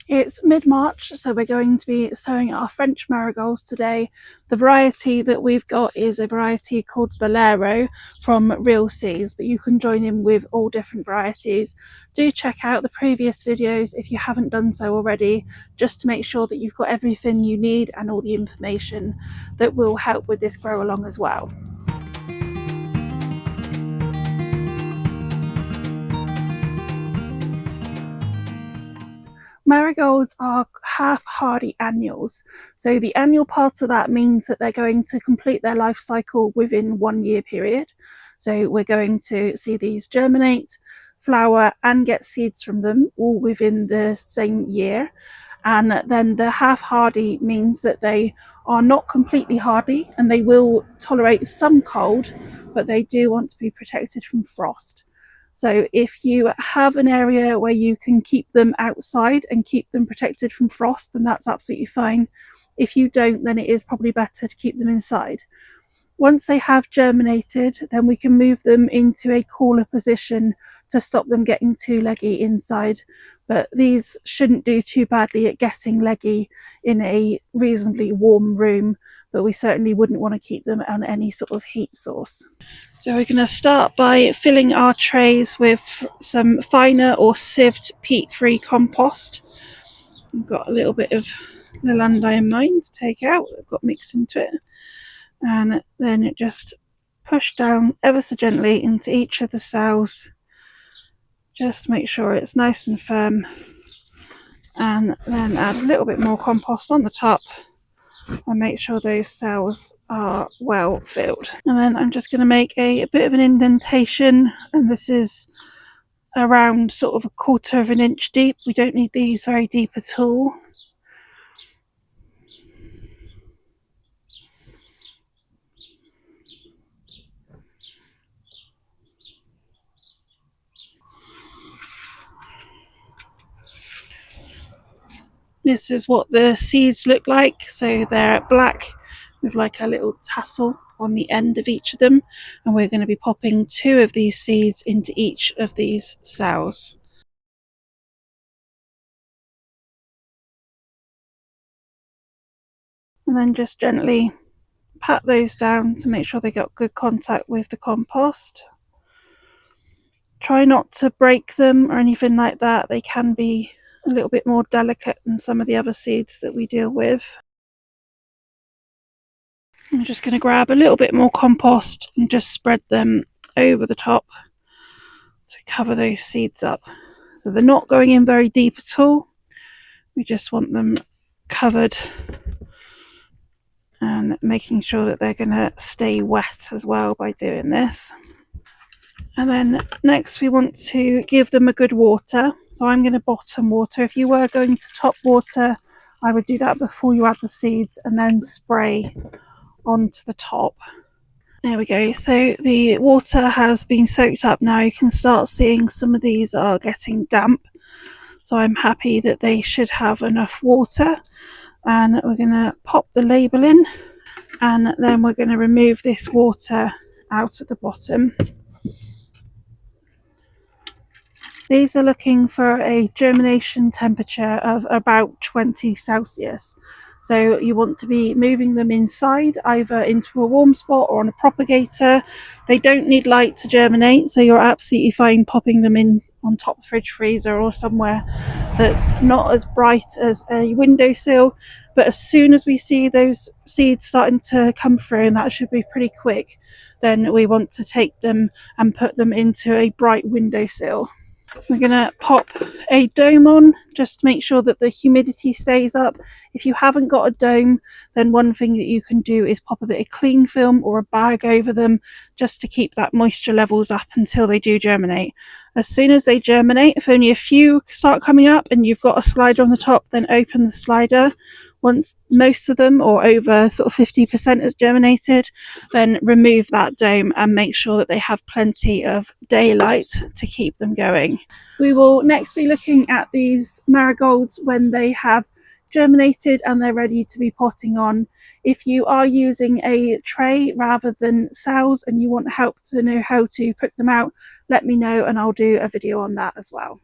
It's mid-March, so we're going to be sowing our French marigolds today. The variety that we've got is a variety called Bolero from Real Seeds, but you can join in with all different varieties. Do check out the previous videos if you haven't done so already, just to make sure that you've got everything you need and all the information that will help with this grow along as well. Marigolds are half hardy annuals. So the annual part of that means that they're going to complete their life cycle within 1 year period. So we're going to see these germinate, flower and get seeds from them all within the same year. And then the half hardy means that they are not completely hardy and they will tolerate some cold, but they do want to be protected from frost. So if you have an area where you can keep them outside and keep them protected from frost, then that's absolutely fine. If you don't, then it is probably better to keep them inside. Once they have germinated, then we can move them into a cooler position to stop them getting too leggy inside. But these shouldn't do too badly at getting leggy in a reasonably warm room, but we certainly wouldn't want to keep them on any sort of heat source. So we're going to start by filling our trays with some finer or sieved peat-free compost. I've got a little bit of lavanda in mind to take out, I've got mixed into it. And then it just push down ever so gently into each of the cells. Just make sure it's nice and firm. And then add a little bit more compost on the top and make sure those cells are well filled. And then I'm just going to make a bit of an indentation, and this is around sort of 1/4 of an inch deep. We don't need these very deep at all. This is what the seeds look like. So they're black with like a little tassel on the end of each of them, and we're going to be popping 2 of these seeds into each of these cells. And then just gently pat those down to make sure they got good contact with the compost. Try not to break them or anything like that. They can be a little bit more delicate than some of the other seeds that we deal with. I'm just going to grab a little bit more compost and just spread them over the top to cover those seeds up. So they're not going in very deep at all. We just want them covered and making sure that they're going to stay wet as well by doing this. And then next we want to give them a good water. So I'm going to bottom water. If you were going to top water, I would do that before you add the seeds and then spray onto the top. There we go. So the water has been soaked up now. You can start seeing some of these are getting damp. So I'm happy that they should have enough water. And we're going to pop the label in, and then we're going to remove this water out at the bottom. These are looking for a germination temperature of about 20 Celsius. So you want to be moving them inside, either into a warm spot or on a propagator. They don't need light to germinate, so you're absolutely fine popping them in on top of the fridge freezer or somewhere that's not as bright as a windowsill. But as soon as we see those seeds starting to come through, and that should be pretty quick, then we want to take them and put them into a bright windowsill. We're going to pop a dome on just to make sure that the humidity stays up. If you haven't got a dome, then one thing that you can do is pop a bit of cling film or a bag over them just to keep that moisture levels up until they do germinate. As soon as they germinate, if only a few start coming up and you've got a slider on the top, then open the slider. Once most of them, or over sort of 50% has germinated, then remove that dome and make sure that they have plenty of daylight to keep them going. We will next be looking at these marigolds when they have germinated and they're ready to be potting on. If you are using a tray rather than cells and you want help to know how to pick them out, let me know and I'll do a video on that as well.